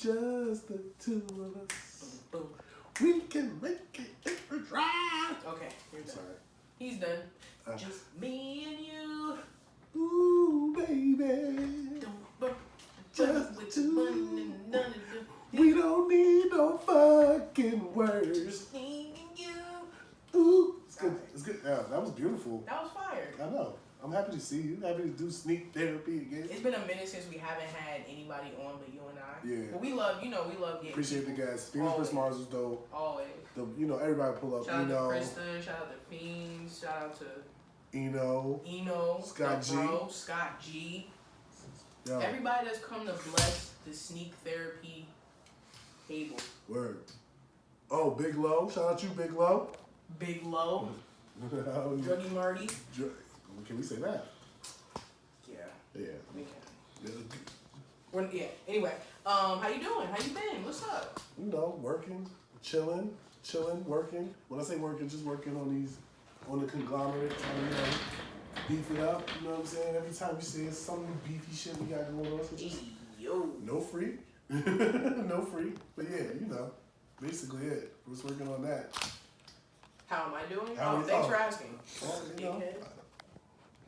Just the two of us. Boom, boom. We can make it if we try. Okay, you're done. Sorry. He's done. Just me and you. Ooh, baby. Just the two. We don't need no fucking words. Ooh, it's good. It's good. Yeah, that was beautiful. That was fire. I know. I'm happy to see you. Happy to do sneak therapy again. It's been a minute since we haven't had anybody on but you and I. Yeah. But we love getting Appreciate people. the guys. Phoenix Chris Mars was dope. Always. Everybody pull up. Shout out Eno. to Krista. Shout out to Fiends. Shout out to Eno. Scott G. Scott G. Yo. Everybody that's come to bless the sneak therapy table. Word. Oh, Big Low. Shout out you, Big Low. Big Low. Druggy Marty. Can we say that? Yeah. Yeah. We can. Anyway, how you doing? How you been? What's up? Working, chilling, working. When I say working, just working on the conglomerate, trying to, beef it up. You know what I'm saying? Every time you see it, some beefy shit we got going on. So just no free. No free. But yeah, basically it. We're just working on that. How am I doing? Thanks for asking.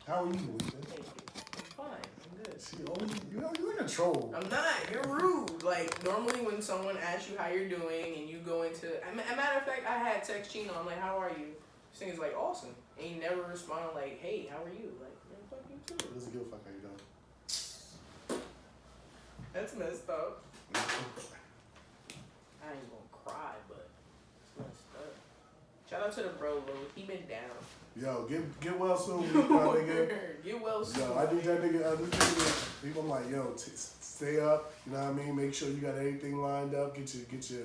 How are you, Lisa? Thank you. I'm fine. I'm good. See, you're like a troll. I'm not. You're rude. Like, normally when someone asks you how you're doing and you go into... A matter of fact, I had text Chino. I'm like, how are you? This thing is like, awesome. And you never respond like, hey, how are you? Like, man, fuck you too. Doesn't give a fuck how you doing. That's messed up. I ain't gonna cry, but it's messed up. Shout out to the bro, Lou. He been down. Yo, get well soon, my nigga. Get well soon. Yo, I do that nigga. People, I'm like, yo, stay up. You know what I mean? Make sure you got everything lined up. Get your.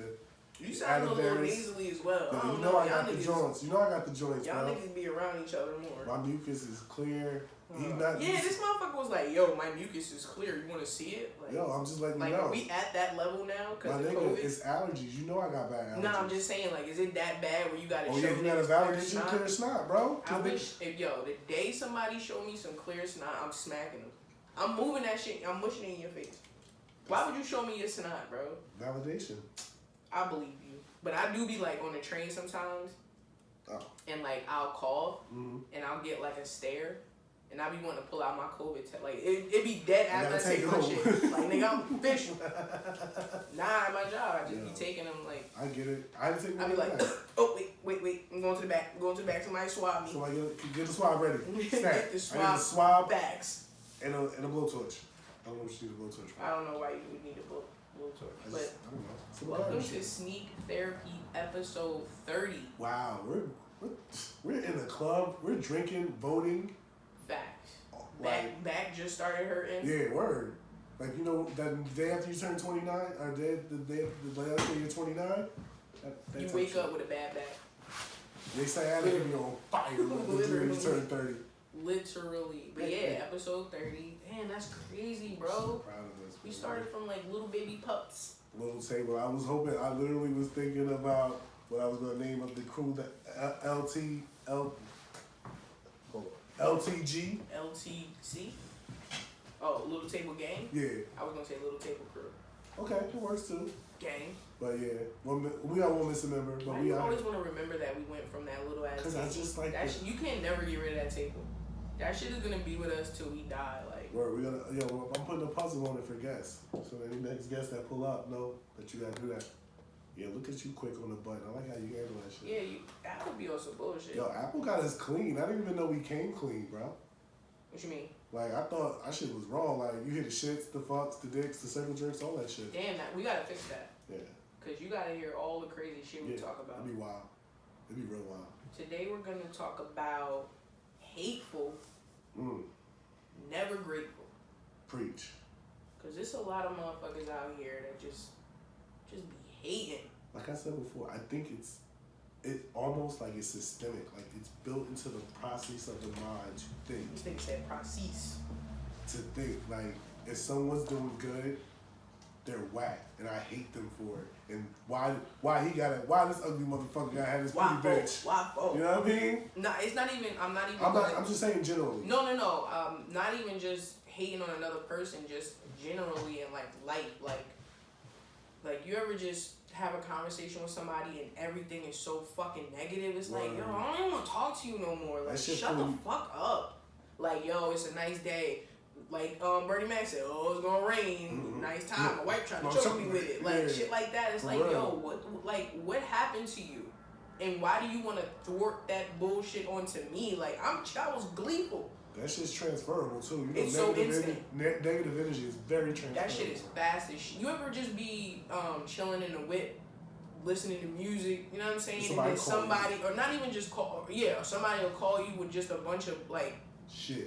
You sound a little nasally as well. Yo, you know I got the joints. You know I got the joints, y'all bro. niggas be around each other more. My mucus is clear. This motherfucker was like, yo, my mucus is clear. You want to see it? Like, yo, I'm just letting you know. Are we at that level now? My nigga, it's allergies. You know I got bad allergies. No, I'm just saying, like, is it that bad where you got to show me you got to validate your clear snot, bro. I wish, the day somebody showed me some clear snot, I'm smacking them. I'm moving that shit. I'm mushing it in your face. Why would you show me your snot, bro? Validation. I believe you. But I do be, like, on the train sometimes. Oh. And, like, I'll cough. Mm-hmm. And I'll get, like, a stare. And I be wanting to pull out my COVID test. Like, it be dead after I take my shit. Like, nigga, I'm official. At my job. I just be taking them, like... I get it. I didn't take my I be like, oh, wait. I'm going to the back. Somebody swab me. Somebody get the swab ready. Get the swab bags. And a blowtorch. I don't know what you need a blowtorch for. I don't know why you would need a blowtorch. But I don't know. Welcome to Sneak Therapy episode 30. Wow. We're in the club. We're drinking, voting. Facts. Back just started hurting. Yeah, word. Like, that day after you turn 29, or the day after you're 29, you wake up with a bad back. They say I could be on fire when you turn 30. Literally. But yeah, episode 30. Man, that's crazy, bro. I'm so proud of us. We started from like little baby pups. Little table. I literally was thinking about what I was going to name of the crew, that LTG. LTC? Oh, Little Table Gang? Yeah. I was going to say Little Table Crew. Okay, it works too. Gang. But yeah, we got one missing member. But I always want to remember that we went from that little ass table. Because I just like that. You can't never get rid of that table. That shit is going to be with us till we die. Like. I'm putting a puzzle on it for guests. So any next guest that pull up know that you got to do that. Yeah, look at you quick on the button. I like how you handle that shit. Yeah, Apple be on some bullshit. Yo, Apple got us clean. I didn't even know we came clean, bro. What you mean? Like, I thought that shit was wrong. Like, you hear the shits, the fucks, the dicks, the circle jerks, all that shit. Damn, we gotta fix that. Yeah. Because you gotta hear all the crazy shit we talk about. It'd be wild. It'd be real wild. Today we're gonna talk about hateful, never grateful. Preach. Because there's a lot of motherfuckers out here that just be hating. Like I said before, I think it's almost like it's systemic. Like it's built into the process of the mind to think. This nigga said process. To think. Like, if someone's doing good, they're whack. And I hate them for it. And why this ugly motherfucker gotta have this pretty bitch? Why? You know what I mean? No, it's not even, I'm just saying generally. No. Not even just hating on another person, just generally in like life. Like, you ever just have a conversation with somebody and everything is so fucking negative? It's like, yo, I don't even want to talk to you no more. Like, shut the fuck up. Like, yo, it's a nice day. Like, Bernie Mac said, oh, it's gonna rain. Nice time. My wife trying to choke me with it. Like, shit like that. It's like, yo, what happened to you? And why do you want to thwart that bullshit onto me? Like, I was gleeful. That shit's transferable too. You know, it's so instant. Negative energy is very transferable. That shit is fast as shit. You ever just be chilling in the whip, listening to music, you know what I'm saying? And then somebody, or not even just call, or somebody will call you with just a bunch of like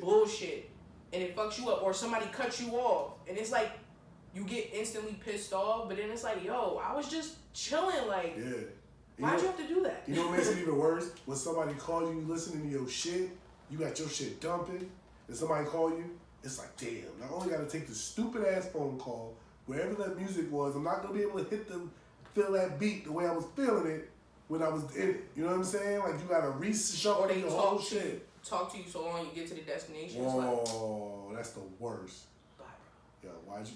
bullshit, and it fucks you up. Or somebody cuts you off, and it's like you get instantly pissed off. But then it's like, yo, I was just chilling. Like, why'd you have to do that? You know what makes it even worse? When somebody calls you listening to your shit, you got your shit dumping, and somebody call you, it's like, damn, I only got to take the stupid ass phone call, wherever that music was. I'm not going to be able to feel that beat the way I was feeling it when I was in it. You know what I'm saying? Like, you got to reshuffle your whole shit. Talk to you so long you get to the destination. Whoa, that's the worst. Bye, bro.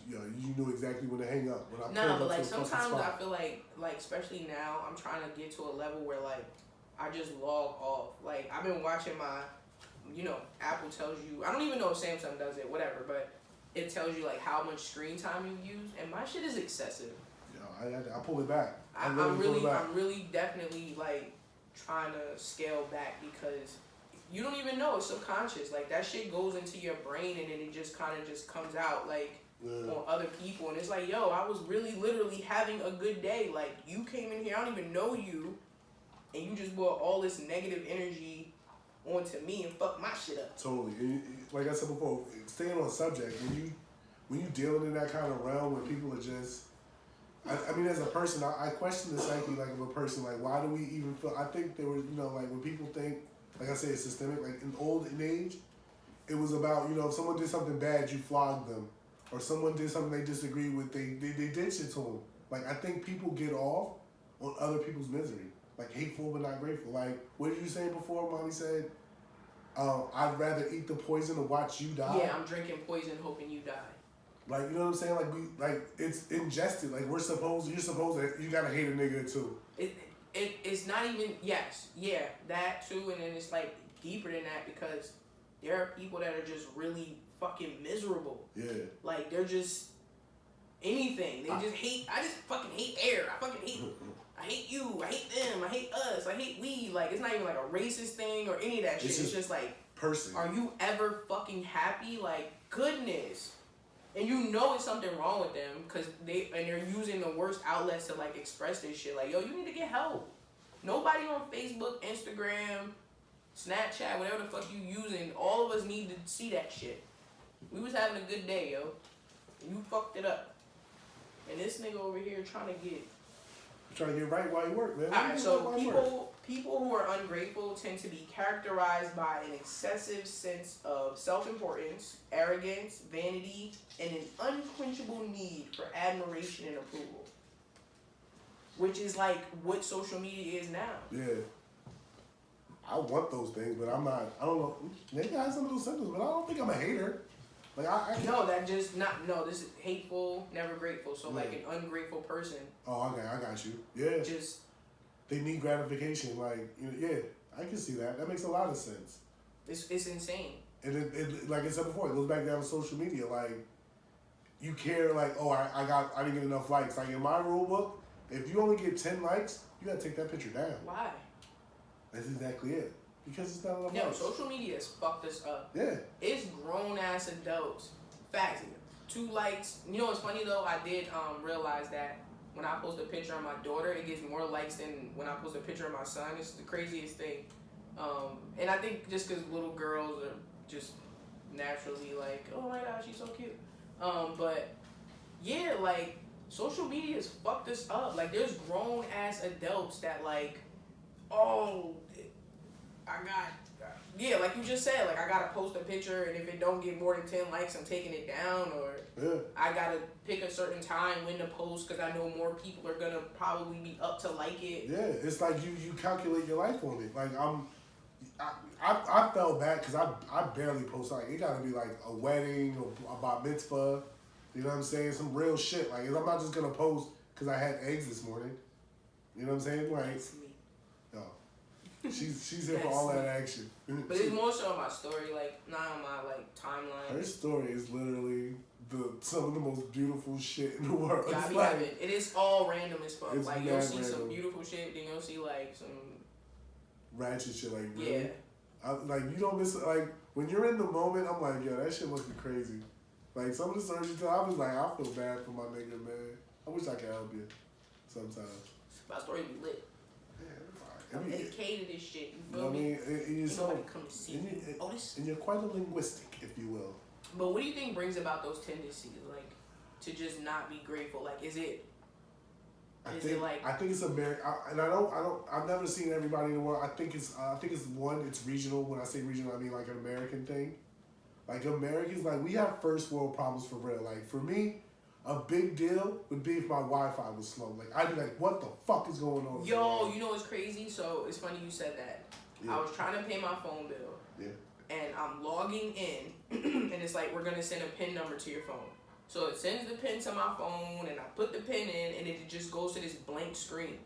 You knew exactly when to hang up. But like sometimes I feel like especially now, I'm trying to get to a level where like I just log off. Like, I've been watching my, Apple tells you, I don't even know if Samsung does it, whatever, but it tells you like how much screen time you use, and my shit is excessive. I pull it back. I'm really definitely like trying to scale back, because you don't even know, it's subconscious. Like, that shit goes into your brain and then it just kind of just comes out like on other people, and it's like, yo, I was really literally having a good day. Like, you came in here, I don't even know you, and you just brought all this negative energy onto me and fuck my shit up. Totally. And like I said before, staying on subject, when you dealing in that kind of realm where people are just, I mean, as a person, I question the psyche like of a person. Like, why do we even feel? I think there was, like when people think, like I say, it's systemic. Like in age, it was about, if someone did something bad, you flogged them, or someone did something they disagreed with, they did shit to them. Like, I think people get off on other people's misery. Like, hateful but not grateful. Like, what did you say before? Mommy said, I'd rather eat the poison than watch you die. Yeah, I'm drinking poison hoping you die. Like, you know what I'm saying? Like it's ingested. Like, you're supposed to, you gotta hate a nigga too. It's not even, that too, and then it's like deeper than that, because there are people that are just really fucking miserable. Yeah. Like, they're just anything. They just hate, I just fucking hate air. I hate you, I hate them, I hate us, I hate we. Like, it's not even like a racist thing or any of that shit. It's just like, person. Are you ever fucking happy? Like, goodness. And you know it's something wrong with them, because they're using the worst outlets to like express this shit. Like, yo, you need to get help. Nobody on Facebook, Instagram, Snapchat, whatever the fuck you using, all of us need to see that shit. We was having a good day, yo. You fucked it up. And this nigga over here trying to get right while you work, man. Alright, so people who are ungrateful tend to be characterized by an excessive sense of self-importance, arrogance, vanity, and an unquenchable need for admiration and approval. Which is like what social media is now. Yeah. I want those things, but I don't know. Maybe I have some of those symptoms, but I don't think I'm a hater. Like, this is hateful, never grateful. So like an ungrateful person. Oh, okay, I got you. Yeah. They need gratification. Like, I can see that. That makes a lot of sense. It's insane. And it like I said before, it goes back down to social media. Like, you care, like, oh, I didn't get enough likes. Like, in my rule book, if you only get 10 likes, you gotta take that picture down. Why? That's exactly it. Because it's not enough likes. Social media has fucked us up. Yeah. It's grown ass adults. Facts. 2 likes. You know what's funny though? I did realize that when I post a picture of my daughter, it gets more likes than when I post a picture of my son. It's the craziest thing. And I think just because little girls are just naturally like, oh my god, she's so cute. But yeah, like, social media has fucked us up. Like, there's grown ass adults that like, oh, like you just said, like, I gotta post a picture, and if it don't get more than 10 likes, I'm taking it down, or I gotta pick a certain time when to post because I know more people are gonna probably be up to like it. Yeah, it's like you calculate your life on it. Like, I felt bad because I barely post. Like, it gotta be like a wedding or a bar mitzvah. You know what I'm saying? Some real shit. Like, I'm not just gonna post because I had eggs this morning. You know what I'm saying? Like, That's me. yo, she's here for all that action. But it's more so on my story, like not on my like timeline. Her story is literally some of the most beautiful shit in the world. Yeah, like, it is all random as fuck. Like you'll see random. some beautiful shit, then you'll see like some ratchet shit. Like really? Yeah. Like you don't miss like when you're in the moment. I'm like, yo, that shit must be crazy. Like some of the stories you tell, I was like, I feel bad for my nigga, man. I wish I could help you. Sometimes. My story be lit. Yeah, I'm educated as shit. You feel I mean, me? Somebody come to see me. And you're quite a linguistic, if you will. But what do you think brings about those tendencies, like to just not be grateful? Like, is it like? I think it's American, I've never seen everybody in the world. I think it's it's regional. When I say regional, I mean like an American thing. Like Americans, like we have first world problems for real. Like for me, a big deal would be if my Wi-Fi was slow. Like I'd be like, what the fuck is going on? Yo, you know what's crazy? So it's funny you said that. Yeah. I was trying to pay my phone bill. Yeah. And I'm logging in, and it's like, we're gonna send a PIN number to your phone. So it sends the PIN to my phone, and I put the PIN in, and it just goes to this blank screen.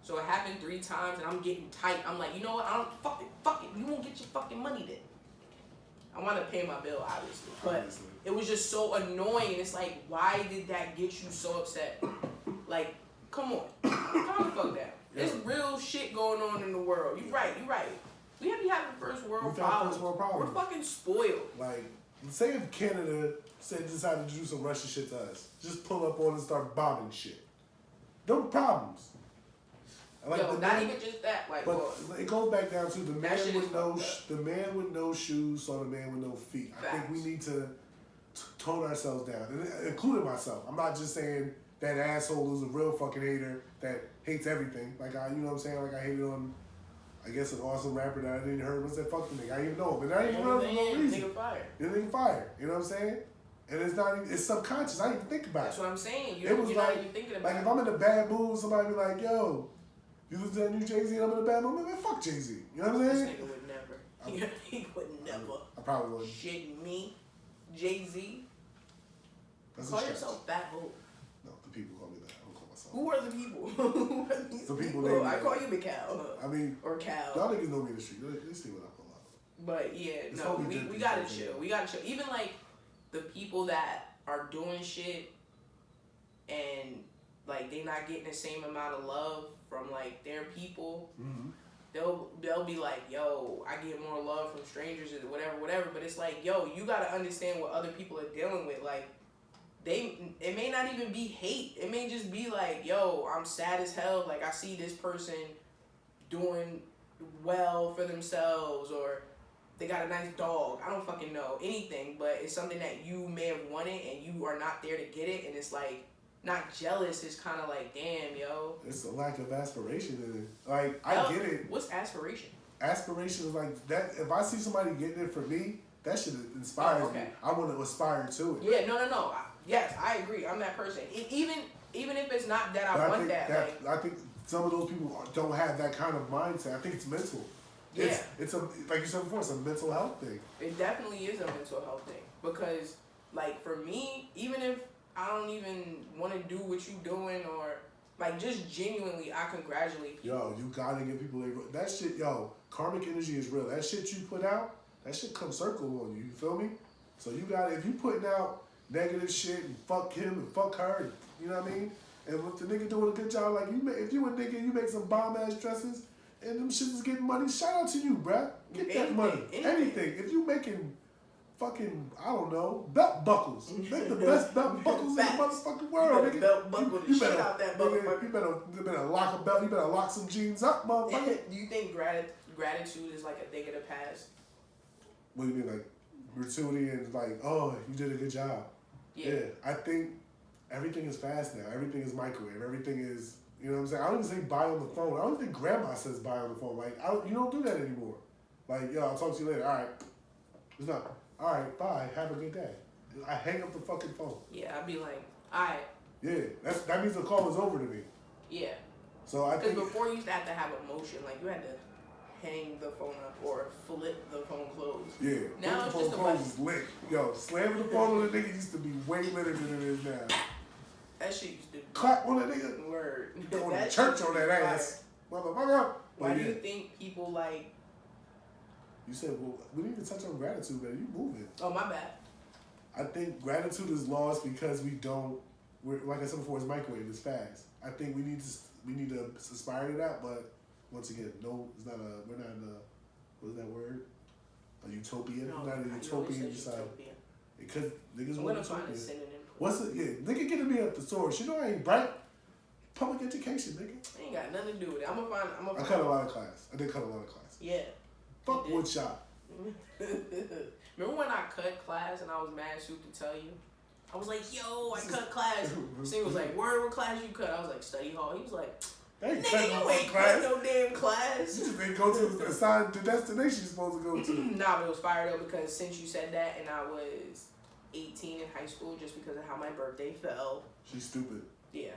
So it happened 3 times, and I'm getting tight. I'm like, you know what? I don't fuck it. You won't get your fucking money then. I want to pay my bill, obviously, but it was just so annoying. It's like, why did that get you so upset? Like, come on, calm the fuck down. Yeah. There's real shit going on in the world. You're right. We have to have the first world problems. We're fucking spoiled. Like, say if Canada decided to do some Russian shit to us, just pull up on and start bombing shit. No problems. Like not even just that. Like, but it goes back down to the man with no shoes saw the man with no feet. Facts. I think we need to tone ourselves down, including myself. I'm not just saying that asshole is a real fucking hater that hates everything. Like you know what I'm saying? Like I hated on, I guess, an awesome rapper that I didn't heard. What's that fucking nigga? I didn't even know him, but I didn't even know him for no reason. Nigga fire. Nigga fire. You know what I'm saying? And it's not even, it's subconscious. I didn't even think about it. That's what I'm saying. You're not even thinking about it. Like if I'm in a bad mood, somebody be like, yo, you listen to that new Jay-Z and I'm in a bad mood, man, fuck Jay-Z. You know what I'm saying? This nigga would never. He would never. I probably would. Shit me, Jay-Z. That's call yourself that hoe. No, the people call me that. I don't call myself. Who are the people? Who are these the people people? I call you McCal. I mean, or Cal. Y'all niggas know me in the street. They see what I pull out. But yeah, no, we gotta chill. We gotta chill. Even like the people that are doing shit and like they not getting the same amount of love from like their people. Mm-hmm. They'll be like, yo, I get more love from strangers or whatever. But it's like, yo, you gotta understand what other people are dealing with. Like, it may not even be hate. It may just be like, yo, I'm sad as hell. Like, I see this person doing well for themselves, or they got a nice dog. I don't fucking know anything, but it's something that you may have wanted and you are not there to get it. And it's like, not jealous, it's kind of like, damn, yo. It's a lack of aspiration in it. Like, I get it. What's aspiration? Aspiration is like that. If I see somebody getting it for me, that shit inspires me. I want to aspire to it. Yeah, no. Yes, I agree. I'm that person. Even if it's not that I want that. I think some of those people don't have that kind of mindset. I think it's mental. Yeah. It's a, like you said before, it's a mental health thing. It definitely is a mental health thing. Because, like, for me, even if I don't even want to do what you doing, or like just genuinely, I congratulate people. Yo, you gotta give people that shit. Yo, karmic energy is real. That shit you put out, that shit comes circle on you. You feel me? So you got if you putting out negative shit and fuck him and fuck her, and, you know what I mean? And if the nigga doing a good job, like if you a nigga, you make some bomb ass dresses and them shits is getting money. Shout out to you, bruh. Get that money. Anything. If you making fucking, I don't know, belt buckles. Make the best belt buckles in the motherfucking world, nigga. Belt buckle the shit out that motherfucker. You better lock a belt. You better lock some jeans up, motherfucker. Do you think gratitude is like a thing of the past? What do you mean, like gratuity and like, oh, you did a good job? Yeah. I think everything is fast now. Everything is microwave. Everything is, you know what I'm saying? I don't even say buy on the phone. I don't think grandma says buy on the phone. Like, you don't do that anymore. Like, yo, I'll talk to you later. All right. It's not. All right, bye. Have a good day. I hang up the fucking phone. Yeah, I'd be like, all right. Yeah, that means the call is over to me. Yeah. So I think because before you used to have to have emotion, like you had to hang the phone up or flip the phone closed. Yeah. Now the it's phone just closed is lit. Yo, slamming the phone on the nigga used to be way litter than it is now. That shit used to clap on that nigga. Word. Going to church on that ass. Motherfucker. Why do you think people like... You said, well, we need to touch on gratitude, man. You moving. Oh, my bad. I think gratitude is lost because we're like I said before, it's microwave, it's fast. I think we need to aspire to that, but once again, no, it's not we're not in a, what is that word? A utopia? No, Not a utopian society. Because niggas want utopia. What's it? Yeah, nigga getting me at the source. You know I ain't bright. Public education, nigga. Ain't got nothing to do with it. I cut a lot of class. I did cut a lot of class. Yeah. Fuck wood shop. Remember when I cut class and I was mad soup to tell you? I was like, yo, I cut class. He was like, word, what class you cut? I was like, study hall. He was like, nigga, you ain't cut no damn class. You just didn't go to the destination you're supposed to go to. Nah, but it was fire though because since you said that and I was 18 in high school just because of how my birthday fell. She's stupid. Yeah.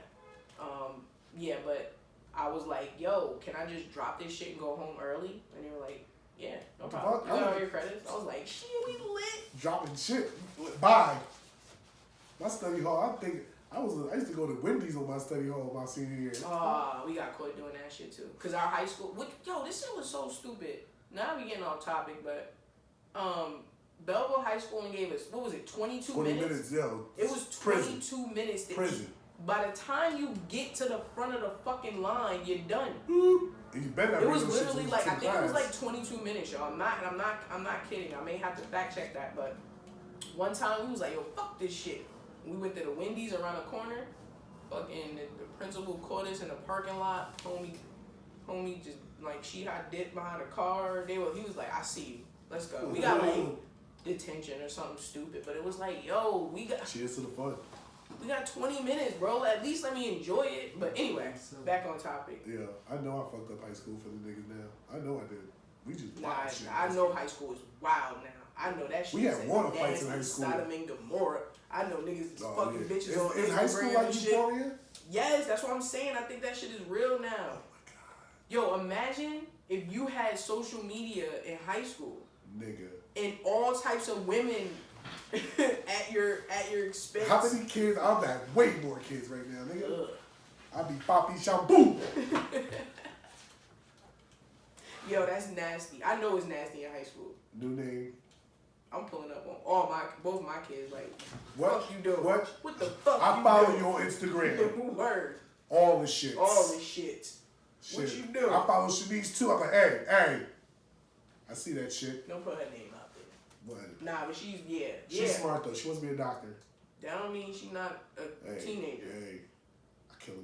Yeah, but I was like, yo, can I just drop this shit and go home early? And they were like, yeah, no problem. You got all your credits? I was like, shit, we lit. Dropping shit. Bye. My study hall, I used to go to Wendy's on my study hall my senior year. We got caught doing that shit too. Cause our high school, this shit was so stupid. Now we getting off topic, but Belleville High School only gave us, what was it, 22 20 minutes? 20 minutes, yo. It was 22 minutes to prison. Eat. By the time you get to the front of the fucking line, you're done. It was literally like, I think it was like 22 minutes, y'all. I'm not kidding. I may have to fact check that, but one time we was like, yo, fuck this shit. We went to the Wendy's around the corner. Fucking the principal caught us in the parking lot. Homie just like she had dipped behind a car. He was like, I see you. Let's go. We got like detention or something stupid, but it was like, yo, we got. Cheers to the fun. We got 20 minutes, bro. At least let me enjoy it. But anyway, back on topic. Yeah, I know I fucked up high school for the niggas now. I know I did. We just shit. I know high school is wild now. I know that shit. We had water fights in high school. Sodom and Gomorrah. I know niggas is fucking bitches on Instagram. Is high school like Euphoria? Yes, that's what I'm saying. I think that shit is real now. Oh my god. Yo, imagine if you had social media in high school. Nigga. And all types of women at your expense. How many kids? I've had way more kids right now, nigga. I be Papi Shampoo. Yo, that's nasty. I know it's nasty in high school. New name. I'm pulling up on both my kids. Like, what fuck you doing? What the fuck? I follow you on Instagram. Word. All the shit. Shit. What you doing? I follow Shanice too. I'm like, hey. I see that shit. Don't put her name out there. What? Nah, but she's She's smart though. She wants to be a doctor. That don't mean she's not a teenager. Hey. I kill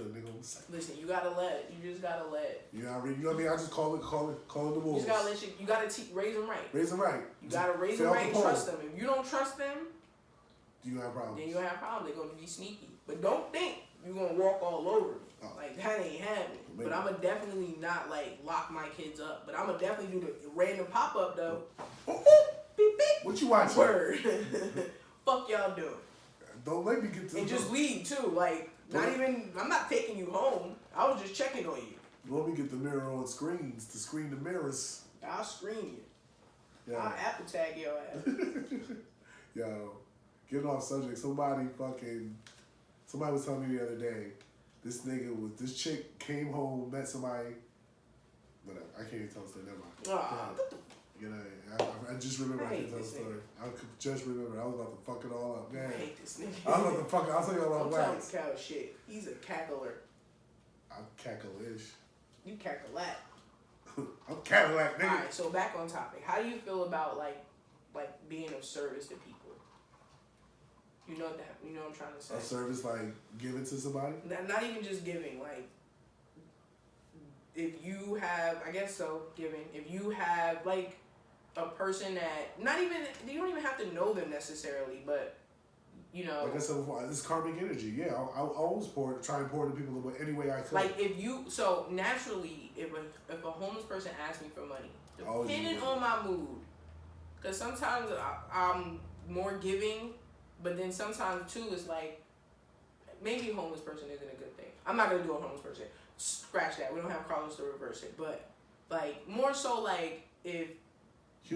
a nigga on the side. Listen, you gotta let. You just gotta let. You know what I mean? I just call it the wolves. You just gotta you gotta raise them right. Raise them right. You gotta raise them right and trust them. If you don't trust them, you have problems. Then you gonna have problems. They're gonna be sneaky. But don't think you're gonna walk all over me. Like that ain't happening. Maybe. But I'ma definitely not like lock my kids up. But I'ma definitely do the random pop up though. Beep beep. What you watching? Word. Fuck y'all doing. Don't let me get to. And just leave too. Like. I'm not taking you home. I was just checking on you. Let me get the mirror on screens to screen the mirrors. I'll screen you. Yeah. I'll Apple tag your ass. Yo, getting off subject. Somebody was telling me the other day, this chick came home, met somebody. Whatever. I can't even tell the story. Never mind. You know, I just remember I can tell the story. I could just remember. I was about to fuck it all up. Man. I hate this nigga. I was about to fuck it. I'll tell you all about wax. Don't tell him shit. He's a cackler. I'm cackle-ish. You cackle-at. I'm Cadillac, nigga. Alright, so back on topic. How do you feel about like being of service to people? You know what I'm trying to say? A service like giving to somebody? Not even just giving, like if you have, I guess so, giving. If you have like a person that you don't even have to know them necessarily, but you know, like I said before, this karmic energy. Yeah, I always try and pour into people any way I could. Like so naturally, if a homeless person asks me for money, depending on my mood, because sometimes I'm more giving, but then sometimes too it's like maybe a homeless person isn't a good thing. I'm not gonna do a homeless person. Scratch that. We don't have Carlos to reverse it, but like more so like if if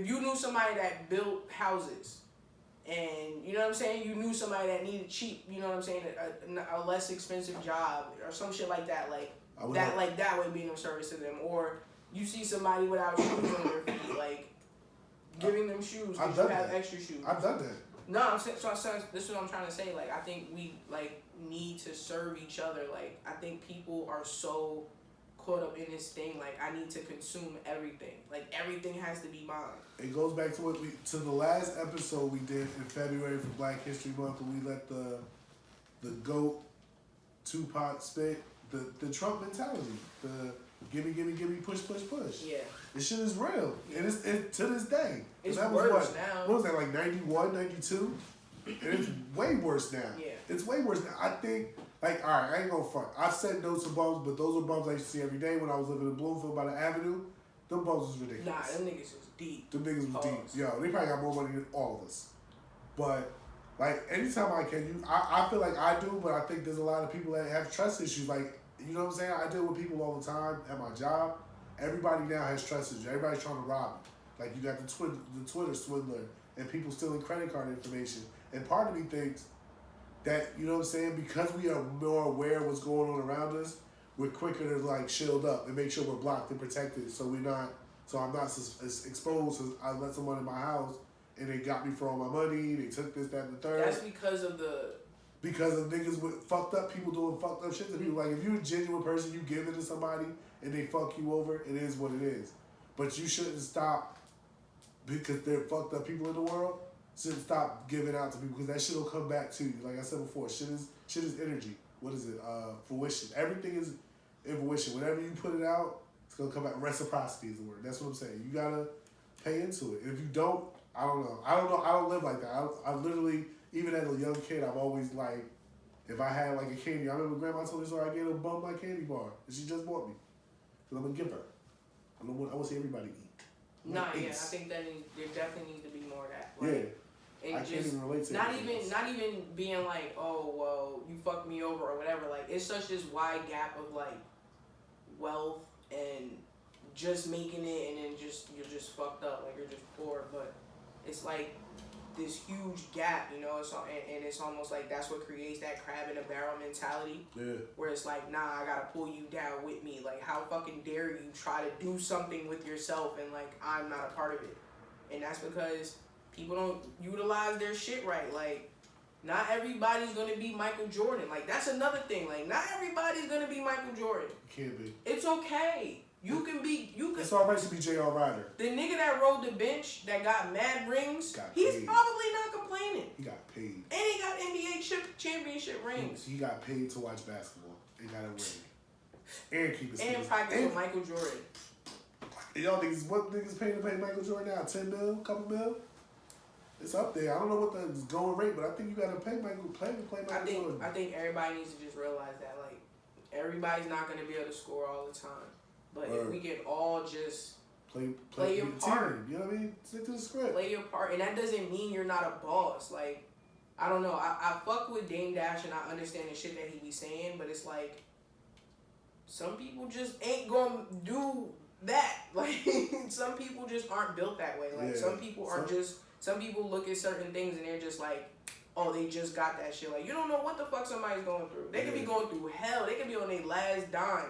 you knew somebody that built houses and you know what I'm saying, you knew somebody that needed cheap, you know what I'm saying, a less expensive job or some shit like that, like that way being of service to them, or you see somebody without shoes on their feet, like giving them shoes because you have extra shoes. I've done that. No, I'm saying, this is what I'm trying to say. Like, I think we like need to serve each other. Like, I think people are so caught up in this thing. Like, I need to consume everything. Like, everything has to be mine. It goes back to to the last episode we did in February for Black History Month, when we let the GOAT Tupac spit the Trump mentality. The gimme, push. Yeah. This shit is real. Yeah. And it's to this day. It's that worse was now. What was that, like 91, 92? And it's way worse now. Yeah. It's way worse now. I think, like, all right, I ain't gonna front. I've said no to bums, but those are bums I used to see every day when I was living in Bloomfield by the Avenue. Them bums was ridiculous. Nah, them niggas was deep. Them niggas was deep. Yo, they probably got more money than all of us. But, like, anytime I can, I feel like I do, but I think there's a lot of people that have trust issues. Like, you know what I'm saying? I deal with people all the time at my job. Everybody now has trust issues. Everybody's trying to rob me. Like, you got the Twitter swindler and people stealing credit card information. And part of me thinks that, you know what I'm saying, because we are more aware of what's going on around us, we're quicker to, like, shield up and make sure we're blocked and protected, so I'm not as exposed as I let someone in my house and they got me for all my money, they took this, that, and the third. That's because of niggas with fucked up people doing fucked up shit to people. Like, if you're a genuine person, you give it to somebody and they fuck you over, it is what it is. But you shouldn't stop, because they're fucked up people in the world, shouldn't stop giving out to people, because that shit will come back to you. Like I said before, shit is energy. What is it? Fruition. Everything is fruition. Whenever you put it out, it's gonna come back. Reciprocity is the word. That's what I'm saying. You gotta pay into it. And if you don't, I don't know. I don't live like that. I literally, even as a young kid, I've always, like, if I had, like, a candy, I remember Grandma told me, so I gave her a bum my candy bar, and she just bought me. So I'm gonna give her. I want to see everybody eat. Nah, yeah, I think that there definitely needs to be more of that. Like, yeah. And I can't even relate to not even being like, oh, well, you fucked me over or whatever. Like, it's such this wide gap of, like, wealth and just making it, and then you're just fucked up, like, you're just poor. But it's like this huge gap, you know. And it's almost like that's what creates that crab in a barrel mentality. Yeah. Where it's like, nah, I gotta pull you down with me. Like, how fucking dare you try to do something with yourself and, like, I'm not a part of it. And that's because people don't utilize their shit right. Like, not everybody's gonna be Michael Jordan. Like, that's another thing. Like, not everybody's gonna be Michael Jordan. Can't be. It's okay. You can. It's alright to be J.R. Ryder. The nigga that rode the bench that got mad rings, he's probably not complaining. He got paid. And he got NBA championship rings. He got paid to watch basketball and got a ring. And keep his and practice with Michael Jordan. Y'all niggas, what niggas paying to pay Michael Jordan now? 10 mil? Couple mil? It's up there. I don't know what the going rate, but I think you gotta pay Michael Jordan. I think everybody needs to just realize that, like, everybody's not gonna be able to score all the time. But if we can all just play your part. You know what I mean? Stick to the script. Play your part. And that doesn't mean you're not a boss. Like, I don't know. I fuck with Dame Dash and I understand the shit that he be saying, but it's like, some people just ain't gonna do that. Like, some people just aren't built that way. Like, some people look at certain things and they're just like, oh, they just got that shit. Like, you don't know what the fuck somebody's going through. They could be going through hell. They could be on their last dime.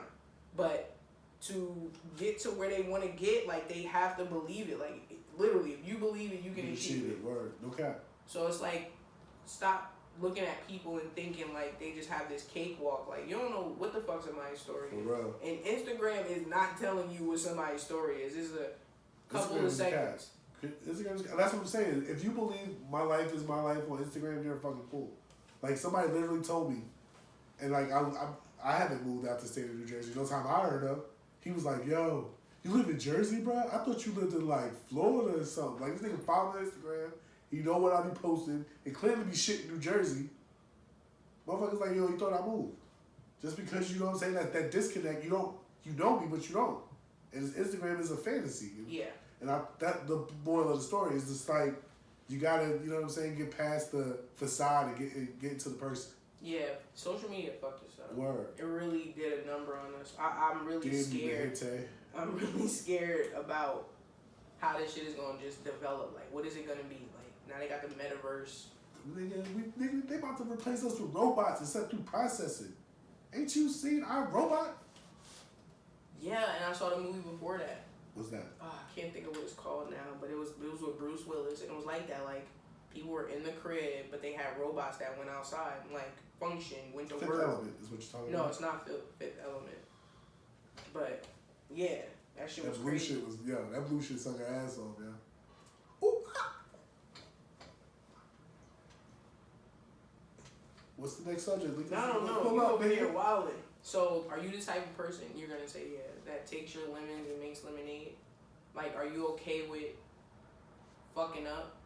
But to get to where they want to get, like, they have to believe it. Like, literally, if you believe it, you can achieve it. Word. No cap. So it's like, stop looking at people and thinking like they just have this cakewalk. Like, you don't know what the fuck somebody's story is. For real. And Instagram is not telling you what somebody's story is. It's a couple of seconds. That's what I'm saying. If you believe my life is my life on Instagram, you're a fucking fool. Like, somebody literally told me, and like I haven't moved out the state of New Jersey. No time I heard of. He was like, yo, you live in Jersey, bro? I thought you lived in, like, Florida or something. Like, this nigga follow me on Instagram. He know what I be posting. It clearly be shit in New Jersey. Motherfuckers like, yo, you thought I moved. Just because, you know what I'm saying, that disconnect, you know me, but you don't. And Instagram is a fantasy. Yeah. And the moral of the story is just like, you gotta, you know what I'm saying, get past the facade and get into the person. Yeah, social media fucked us up. Word. It really did a number on us. I'm really scared. I'm really scared about how this shit is gonna just develop. Like, what is it gonna be? Like, Now they got the metaverse. Nigga, they about to replace us with robots except through processing. Ain't you seen our robot? Yeah, and I saw the movie before that. What's that? I can't think of what it's called now, but it was with Bruce Willis, and it was like that. Like, people were in the crib, but they had robots that went outside and, like, went to Fifth work. Element is what you're talking about? No, it's not Fifth Element. But, yeah, that shit was blue crazy. Shit was, that blue shit suck her ass off, yeah. Ooh, ah. What's the next subject? I don't know. You over here wilding. So, are you the type of person, you're going to say, that takes your lemons and makes lemonade? Like, are you okay with fucking up?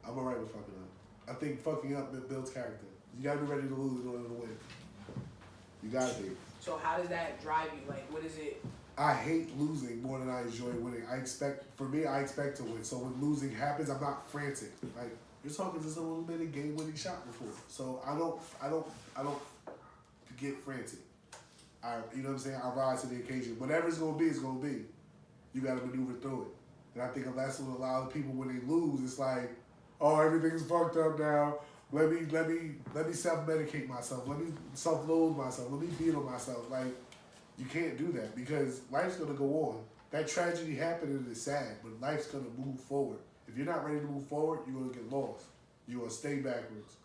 I'm alright with fucking up. I think fucking up builds character. You gotta be ready to lose in order to win. You gotta be. So how does that drive you? Like, what is it? I hate losing more than I enjoy winning. I expect to win. So when losing happens, I'm not frantic. Like, you're talking to someone who made a game-winning shot before. So I don't get frantic. You know what I'm saying? I rise to the occasion. Whatever it's gonna be, it's gonna be. You gotta maneuver through it. And I think that's what a lot of people, when they lose, it's like, oh, everything's fucked up now. Let me self-medicate myself. Let me self-loathe myself. Let me beat on myself. Like, you can't do that because life's gonna go on. That tragedy happened and it's sad, but life's gonna move forward. If you're not ready to move forward, you're gonna get lost. You're gonna stay backwards.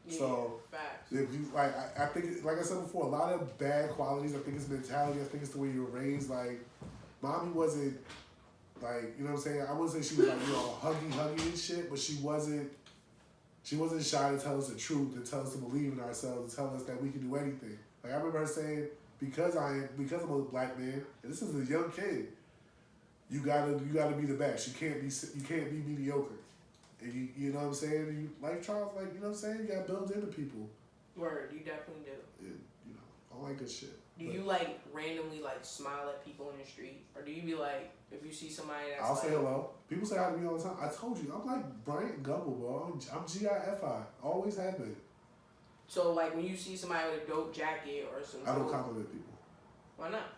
Yeah, so facts. if you I think, like I said before, a lot of bad qualities. I think it's mentality. I think it's the way you were raised. Like, mommy wasn't like, you know what I'm saying? I wouldn't say she was like, huggy and shit, but she wasn't shy to tell us the truth and tell us to believe in ourselves and tell us that we can do anything. Like, I remember her saying, because I'm a black man, and this is a young kid, you gotta be the best. You can't be mediocre. And you know what I'm saying? Life trials, like, you know what I'm saying? You gotta build into people. Word, you definitely do. And, all that good shit. Do you, like, randomly, like, smile at people in the street? Or do you be like, if you see somebody that's I'll say hello. People say hi to me all the time. I told you, I'm like Bryant Gumbel, bro. I'm GIFI. Always have been. So, like, when you see somebody with a dope jacket or something. I don't compliment people. Why not?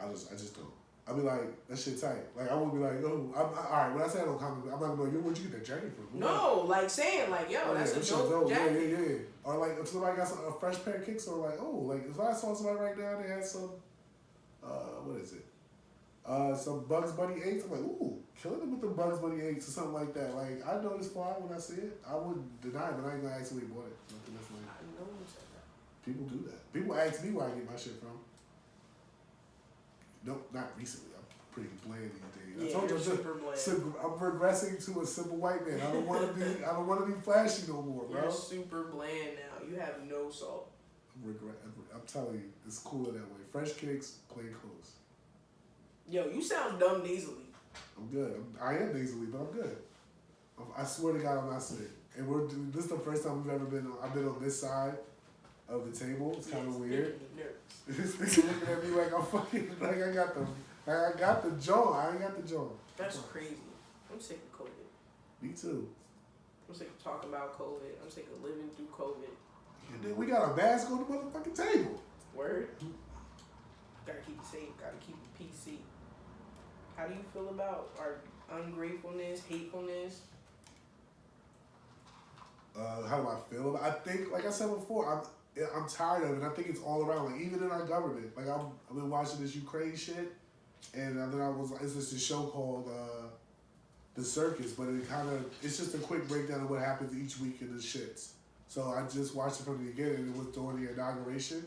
I just don't. I be like, that shit tight. Like, I won't be like, oh, alright, when I say I don't compliment, I'm not gonna be like, yo, where'd you get that jacket from? No, like saying, like, yo, that's a dope jacket. Yeah. Or like, if somebody got a fresh pair of kicks, or like, oh, like, if I saw somebody right now, they had some, what is it? Some Bugs Bunny 8s. I'm like, ooh, killing them with the Bugs Bunny 8s or something like that. Like, I know this far when I see it. I wouldn't deny it, but I ain't gonna actually bought it. I know you said that. People do that. People ask me where I get my shit from. No, not recently. I'm pretty bland these days. Yeah, I told you, super bland. I'm regressing to a simple white man. I don't want to be flashy no more, bro. You're super bland now. You have no soul. I'm telling you, it's cooler that way. Fresh kicks, plain clothes. Yo, you sound dumb nasally. I'm good. I am nasally, but I'm good. I swear to God, I'm not sick. And this is the first time we've ever been. I've been on this side of the table. It's kind of weird. This nigga looking at me like I'm fucking like I got the jaw. I ain't got the jaw. That's crazy. I'm sick of COVID. Me too. I'm sick of talking about COVID. I'm sick of living through COVID. And then we got a mask on the motherfucking table. Word. Gotta keep it safe. Gotta keep it PC. How do you feel about our ungratefulness, hatefulness? How do I feel about it? I think, like I said before, I'm tired of it. I think it's all around. Like, even in our government. Like, I've been watching this Ukraine shit, and then it's just a show called The Circus, but it's just a quick breakdown of what happens each week in the shits. So I just watched it from the beginning. It was during the inauguration.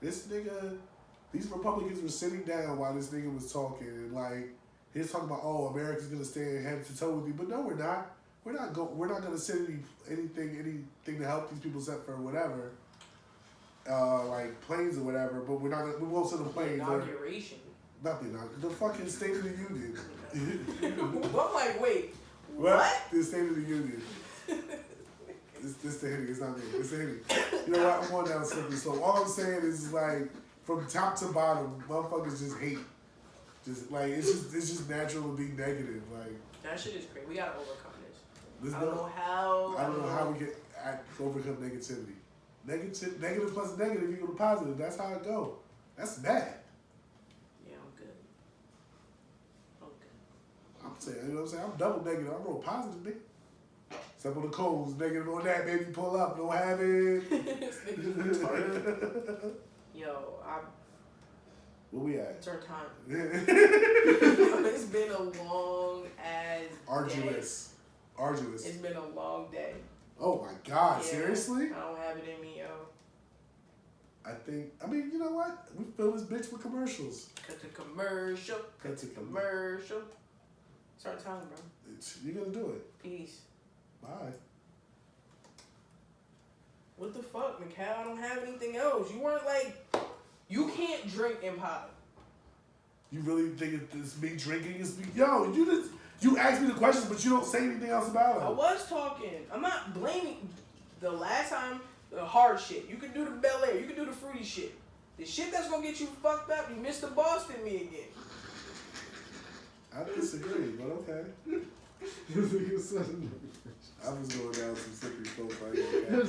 These Republicans were sitting down while this nigga was talking, and like, he was talking about, oh, America's gonna stand head to toe with you, but no, we're not. We're not gonna send anything to help these people except for whatever, like planes or whatever. But we won't send them planes. Inauguration. Nothing. The fucking State of the Union. I'm like, wait, what? The State of the Union. It's the hitting. It's not me. It's the hitting. You know what? I'm going down slippery. So all I'm saying is, like, from top to bottom, motherfuckers just hate. Just like it's just natural to be negative. Like, that shit is crazy. We gotta overcome this. I don't know how we can overcome negativity. Negative plus negative equal to positive. That's how it go. That's bad. Yeah, I'm good. I'm saying, you know what I'm saying? I'm double negative. I'm real positive, nigga. Step on the coals, negative on that, baby, pull up, don't have it. Yo, Where we at? It's our time. It's been a long ass Arduous. It's been a long day. Oh my God, seriously? I don't have it in me, yo. I mean, you know what? We fill this bitch with commercials. Cut to commercial. It's our time, bro. You're gonna do it. Peace. Bye. What the fuck, Mikhail? I don't have anything else. You weren't like, you can't drink in pot. You really think it's me drinking? It's me? Yo, you asked me the questions, but you don't say anything else about it. I was talking. I'm not blaming. The last time, the hard shit. You can do the Bel Air. You can do the fruity shit. The shit that's gonna get you fucked up, you Mr. Boston me again. I disagree, but okay. I was going down some slippery slope right now.